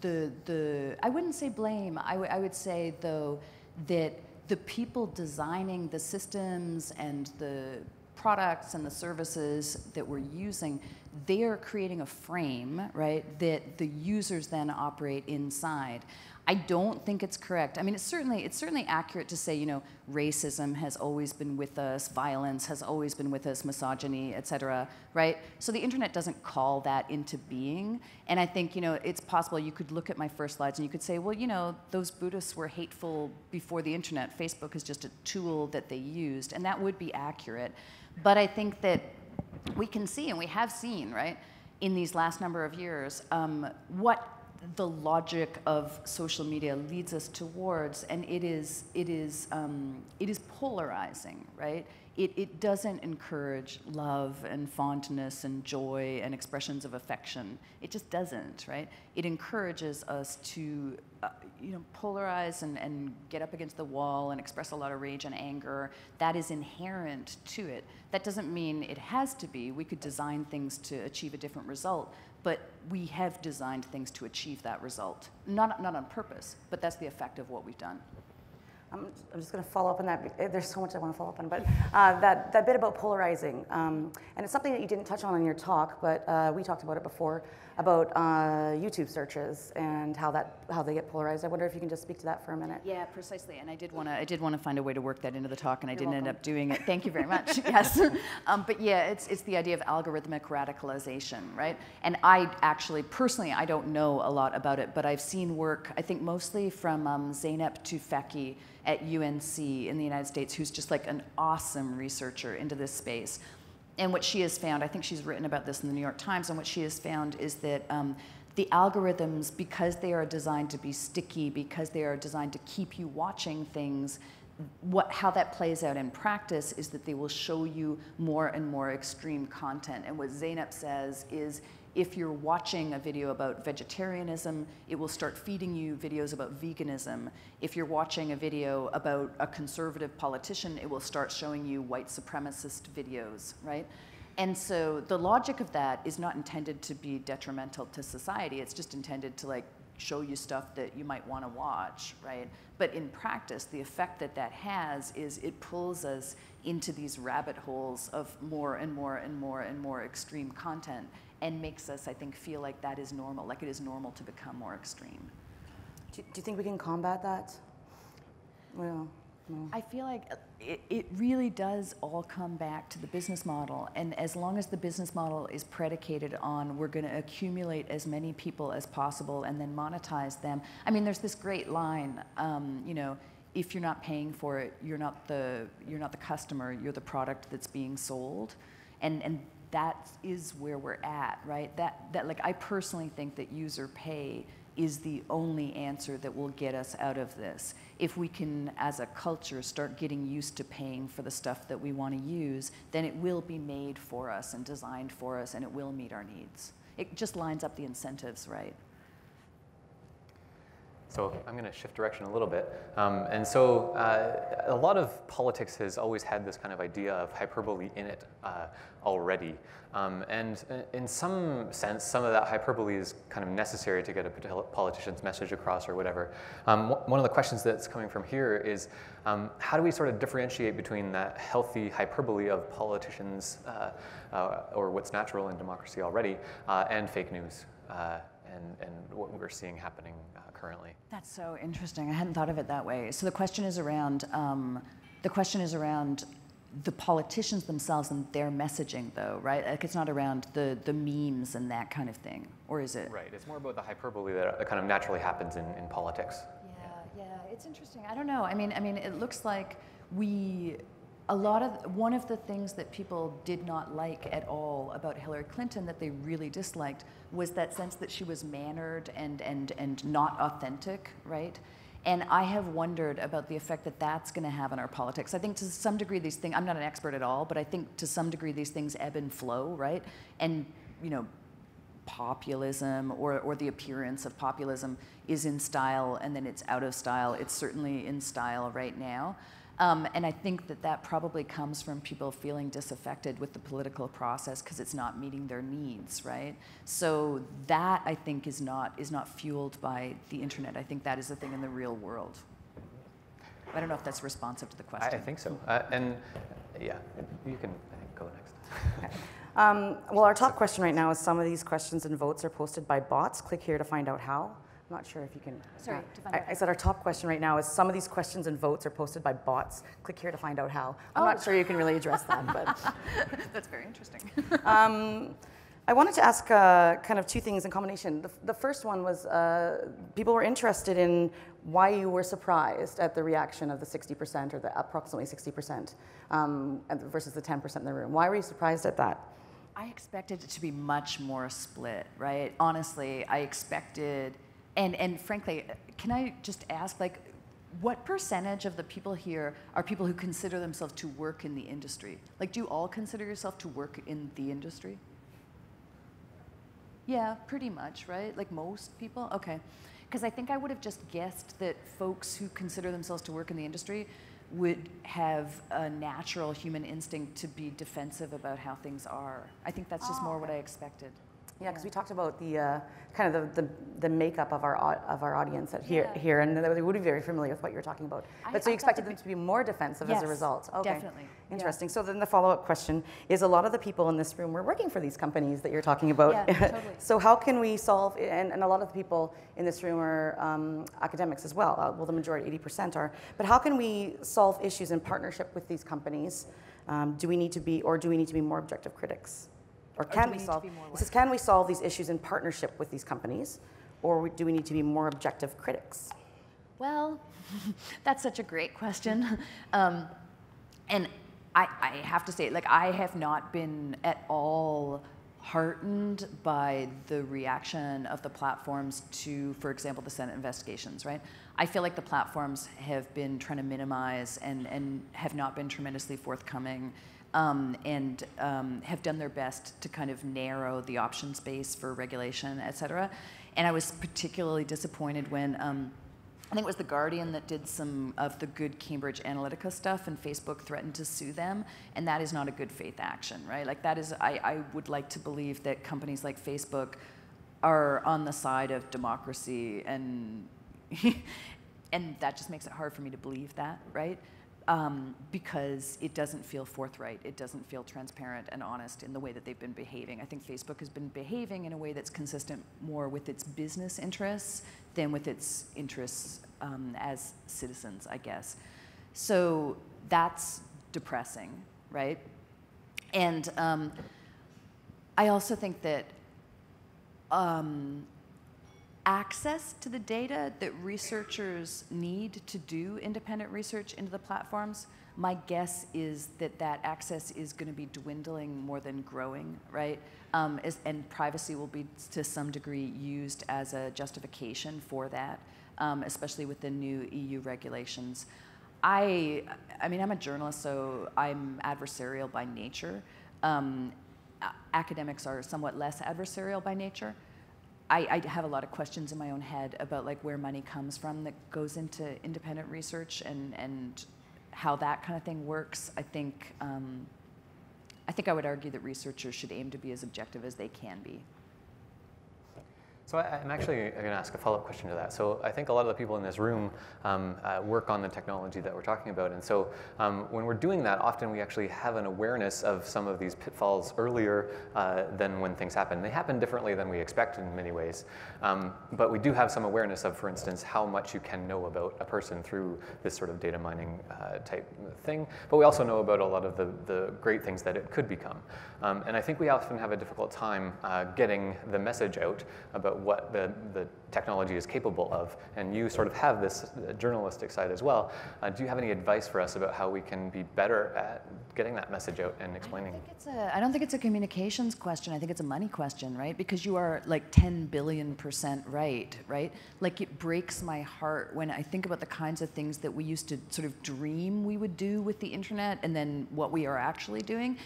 I wouldn't say blame. I would say, though, that the people designing the systems and the products and the services that we're using, they are creating a frame, right, that the users then operate inside. I don't think it's correct. I mean, it's certainly accurate to say, you know, racism has always been with us, violence has always been with us, misogyny, et cetera, right? So the internet doesn't call that into being. And I think, you know, it's possible you could look at my first slides and you could say, well, you know, those Buddhists were hateful before the internet. Facebook is just a tool that they used, and that would be accurate. But I think that we can see, and we have seen, right, in these last number of years, what the logic of social media leads us towards, and it is polarizing, right? It doesn't encourage love and fondness and joy and expressions of affection. It just doesn't, right? It encourages us to, you know, polarize and get up against the wall and express a lot of rage and anger. That is inherent to it. That doesn't mean it has to be. We could design things to achieve a different result, but we have designed things to achieve that result. Not on purpose, but that's the effect of what we've done. I'm just going to follow up on that. There's so much I want to follow up on, but that bit about polarizing, and it's something that you didn't touch on in your talk, but we talked about it before, about YouTube searches and how they get polarized. I wonder if you can just speak to that for a minute. Yeah, precisely. And I did want to find a way to work that into the talk, and I didn't end up doing it. Thank you very much. Yes, but yeah, it's the idea of algorithmic radicalization, right? And I actually personally I don't know a lot about it, but I've seen work, I think mostly from Zeynep Tufekci at UNC in the United States, who's just like an awesome researcher into this space. And what she has found, I think she's written about this in the New York Times, and what she has found is that the algorithms, because they are designed to be sticky, because they are designed to keep you watching things, how that plays out in practice is that they will show you more and more extreme content. And what Zeynep says is, if you're watching a video about vegetarianism, it will start feeding you videos about veganism. If you're watching a video about a conservative politician, it will start showing you white supremacist videos, right? And so the logic of that is not intended to be detrimental to society. It's just intended to like show you stuff that you might want to watch, right? But in practice, the effect that that has is it pulls us into these rabbit holes of more and more and more and more extreme content, and makes us, I think, feel like that is normal, like it is normal to become more extreme. Do you think we can combat that? Well, no. I feel like it really does all come back to the business model. And as long as the business model is predicated on we're going to accumulate as many people as possible and then monetize them. I mean, there's this great line, you know, if you're not paying for it, you're not the customer, you're the product that's being sold. And that is where we're at, right? That like, I personally think that user pay is the only answer that will get us out of this. If we can, as a culture, start getting used to paying for the stuff that we want to use, then it will be made for us and designed for us, and it will meet our needs. It just lines up the incentives, right? So I'm going to shift direction a little bit. And so a lot of politics has always had this kind of idea of hyperbole in it already. And in some sense, some of that hyperbole is kind of necessary to get a politician's message across or whatever. One of the questions that's coming from here is, how do we sort of differentiate between that healthy hyperbole of politicians, or what's natural in democracy already, and fake news? And what we're seeing happening currently. That's so interesting. I hadn't thought of it that way. So the question is around the politicians themselves and their messaging, though, right? Like it's not around the memes and that kind of thing, or is it? Right. It's more about the hyperbole that kind of naturally happens in politics. Yeah, it's interesting. I don't know. I mean, it looks like one of the things that people did not like at all about Hillary Clinton that they really disliked was that sense that she was mannered and not authentic, right? And I have wondered about the effect that that's going to have on our politics. I think to some degree these things, I'm not an expert at all, but I think to some degree these things ebb and flow, right? And, populism or the appearance of populism is in style and then it's out of style. It's certainly in style right now. And I think that probably comes from people feeling disaffected with the political process because it's not meeting their needs, right? So that, I think, is not fueled by the internet. I think that is a thing in the real world. I don't know if that's responsive to the question. I think so. And yeah, you can, I think, go next. Okay. Well, our top question right now is some of these questions and votes are posted by bots. Click here to find out how. I'm not sure if you can. Sorry, to find out I said our top question right now is some of these questions and votes are posted by bots. Click here to find out how. I'm not sure you can really address that, but. That's very interesting. I wanted to ask kind of two things in combination. The first one was people were interested in why you were surprised at the reaction of the 60% or the approximately 60% versus the 10% in the room. Why were you surprised at that? I expected it to be much more split, right? Honestly, I expected, and frankly, can I just ask, like, what percentage of the people here are people who consider themselves to work in the industry? Like, do you all consider yourself to work in the industry? Yeah, pretty much, right? Like most people? Okay. Because I think I would have just guessed that folks who consider themselves to work in the industry would have a natural human instinct to be defensive about how things are. I think that's just more what I expected. Yeah, because we talked about the kind of the makeup of our audience here, and they would be very familiar with what you're talking about. But so you expected them to be more defensive as a result. Okay. Definitely. Interesting. Yeah. So then the follow-up question is: a lot of the people in this room were working for these companies that you're talking about. Yeah, totally. So how can we solve? And a lot of the people in this room are academics as well. Well, the majority, 80% are. But how can we solve issues in partnership with these companies? Do we need to be more objective critics? Or can we solve? It says, can we solve these issues in partnership with these companies, or do we need to be more objective critics? Well, that's such a great question, and I have to say, like, I have not been at all heartened by the reaction of the platforms to, for example, the Senate investigations. Right? I feel like the platforms have been trying to minimize and have not been tremendously forthcoming. And have done their best to kind of narrow the option space for regulation, et cetera. And I was particularly disappointed when, I think it was The Guardian that did some of the good Cambridge Analytica stuff, and Facebook threatened to sue them, and that is not a good faith action, right? Like that is, I would like to believe that companies like Facebook are on the side of democracy, and, and that just makes it hard for me to believe that, right? Because it doesn't feel forthright, it doesn't feel transparent and honest in the way that they've been behaving. I think Facebook has been behaving in a way that's consistent more with its business interests than with its interests as citizens, I guess. So that's depressing, right? And I also think that access to the data that researchers need to do independent research into the platforms, my guess is that access is going to be dwindling more than growing, right? And privacy will be, to some degree, used as a justification for that, especially with the new EU regulations. I mean, I'm a journalist, so I'm adversarial by nature. Academics are somewhat less adversarial by nature. I have a lot of questions in my own head about like where money comes from that goes into independent research and how that kind of thing works. I think I would argue that researchers should aim to be as objective as they can be. So I'm actually going to ask a follow-up question to that. So I think a lot of the people in this room work on the technology that we're talking about. And so when we're doing that, often we actually have an awareness of some of these pitfalls earlier than when things happen. They happen differently than we expect in many ways. But we do have some awareness of, for instance, how much you can know about a person through this sort of data mining type thing. But we also know about a lot of the great things that it could become. And I think we often have a difficult time getting the message out about what the technology is capable of. And you sort of have this journalistic side as well. Do you have any advice for us about how we can be better at getting that message out and explaining? I don't think it's a communications question. I think it's a money question, right? Because you are like 10 billion% right? Like it breaks my heart when I think about the kinds of things that we used to sort of dream we would do with the internet and then what we are actually doing.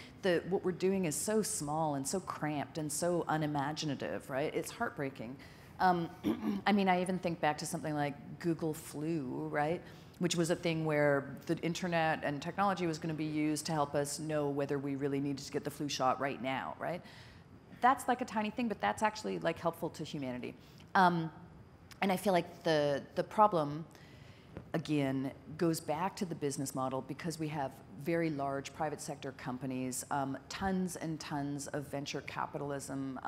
What we're doing is so small and so cramped and so unimaginative, right? It's heartbreaking. I mean, I even think back to something like Google Flu, right? Which was a thing where the internet and technology was going to be used to help us know whether we really needed to get the flu shot right now, right? That's like a tiny thing, but that's actually like helpful to humanity. And I feel like the problem, again, goes back to the business model because we have very large private sector companies, tons and tons of venture capitalism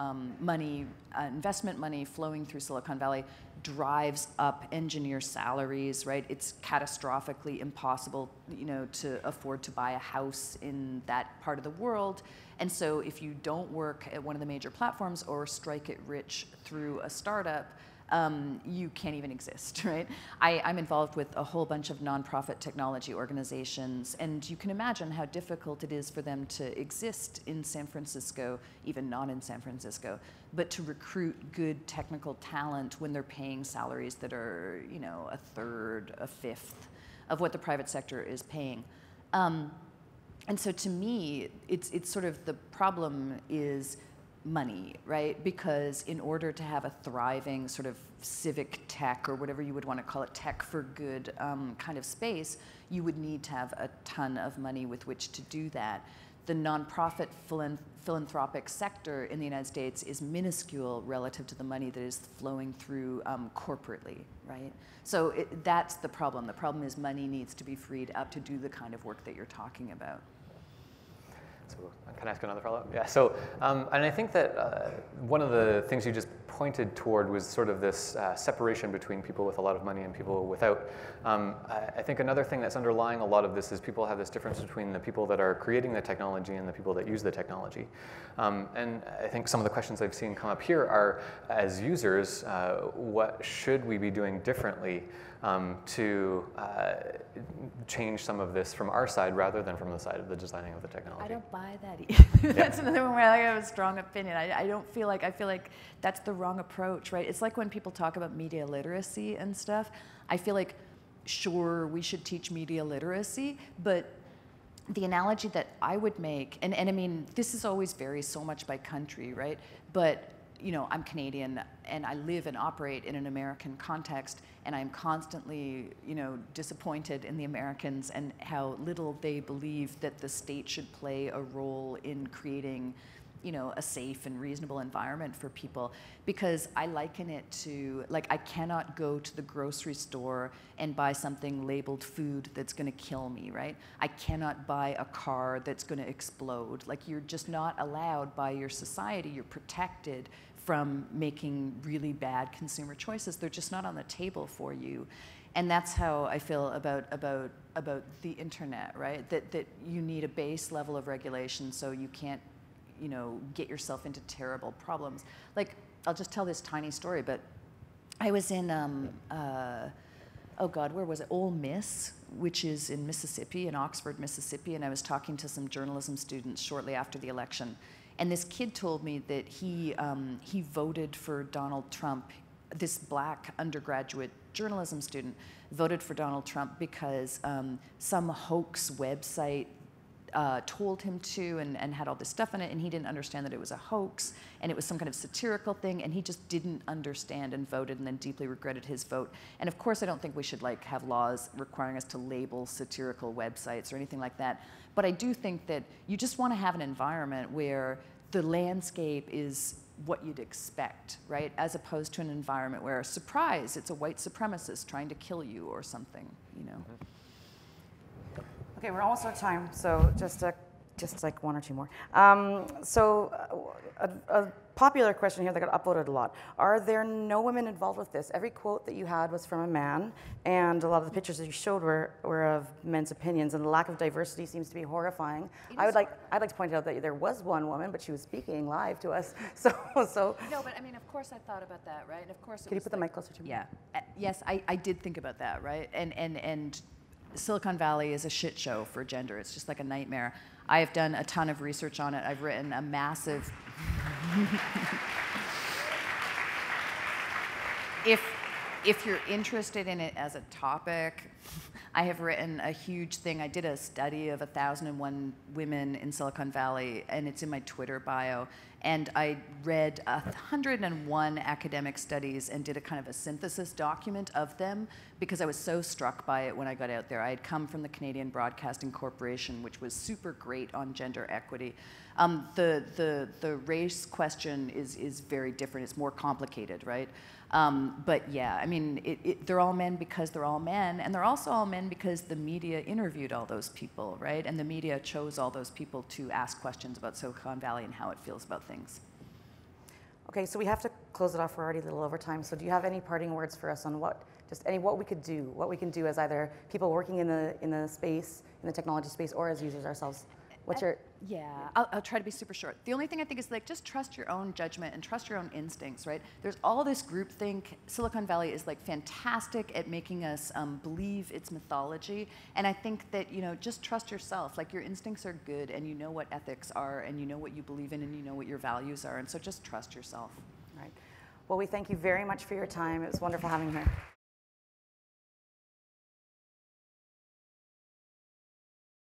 money, investment money flowing through Silicon Valley drives up engineer salaries, right? It's catastrophically impossible, to afford to buy a house in that part of the world. And so if you don't work at one of the major platforms or strike it rich through a startup, you can't even exist, right? I'm involved with a whole bunch of nonprofit technology organizations, and you can imagine how difficult it is for them to exist in San Francisco, even not in San Francisco, but to recruit good technical talent when they're paying salaries that are, a third, a fifth of what the private sector is paying. And so to me, it's sort of the problem is money, right? Because in order to have a thriving sort of civic tech or whatever you would want to call it, tech for good kind of space, you would need to have a ton of money with which to do that. The nonprofit philanthropic sector in the United States is minuscule relative to the money that is flowing through corporately, right? So that's the problem. The problem is money needs to be freed up to do the kind of work that you're talking about. So can I ask another follow-up? Yeah, so, and I think that one of the things you just pointed toward was sort of this separation between people with a lot of money and people without. I think another thing that's underlying a lot of this is people have this difference between the people that are creating the technology and the people that use the technology. And I think some of the questions I've seen come up here are, as users, what should we be doing differently to change some of this from our side rather than from the side of the designing of the technology? I don't buy that either. That's another one where I have a strong opinion. I feel like that's the wrong approach, right? It's like when people talk about media literacy and stuff. I feel like, sure, we should teach media literacy, but the analogy that I would make, and I mean, this is always varies so much by country, right? But I'm Canadian and I live and operate in an American context, and I'm constantly, disappointed in the Americans and how little they believe that the state should play a role in creating, a safe and reasonable environment for people. Because I liken it to, like, I cannot go to the grocery store and buy something labeled food that's gonna kill me, right? I cannot buy a car that's gonna explode. Like, you're just not allowed by your society. You're protected from making really bad consumer choices. They're just not on the table for you. And that's how I feel about the internet, right? That you need a base level of regulation so you can't, get yourself into terrible problems. Like, I'll just tell this tiny story, but I was in, where was it? Ole Miss, which is in Mississippi, in Oxford, Mississippi, and I was talking to some journalism students shortly after the election. And this kid told me that he voted for Donald Trump. This black undergraduate journalism student voted for Donald Trump because some hoax website told him to and had all this stuff in it, and he didn't understand that it was a hoax and it was some kind of satirical thing, and he just didn't understand and voted and then deeply regretted his vote. And of course I don't think we should have laws requiring us to label satirical websites or anything like that, but I do think that you just want to have an environment where the landscape is what you'd expect, right? As opposed to an environment where, surprise, it's a white supremacist trying to kill you or something, you know? Okay, we're almost out of time, so just like one or two more. A popular question here that got upvoted a lot. Are there no women involved with this? Every quote that you had was from a man, and a lot of the pictures that you showed were of men's opinions, and the lack of diversity seems to be horrifying. I'd like to point out that there was one woman, but she was speaking live to us. So. No, but I mean, of course I thought about that, right? And of course. Can you put the mic closer to me? Yeah. Yes, I did think about that, right? And Silicon Valley is a shit show for gender. It's just like a nightmare. I have done a ton of research on it. I've written a massive... If you're interested in it as a topic, I have written a huge thing. I did a study of 1,001 women in Silicon Valley, and it's in my Twitter bio. And I read 101 academic studies and did a kind of a synthesis document of them because I was so struck by it when I got out there. I had come from the Canadian Broadcasting Corporation, which was super great on gender equity. The race question is very different. It's more complicated, right? But yeah, I mean, they're all men because they're all men, and they're also all men because the media interviewed all those people, right? And the media chose all those people to ask questions about Silicon Valley and how it feels about things. Okay, so we have to close it off. We're already a little over time. So do you have any parting words for us on what we could do? What we can do as either people working in the space, in the technology space, or as users ourselves? What's your... Yeah, I'll try to be super short. The only thing I think is like just trust your own judgment and trust your own instincts, right? There's all this groupthink. Silicon Valley is like fantastic at making us believe its mythology, and I think that, you know, just trust yourself. Like, your instincts are good, and you know what ethics are, and you know what you believe in, and you know what your values are, and so just trust yourself. Right. Well, we thank you very much for your time. It was wonderful having you here.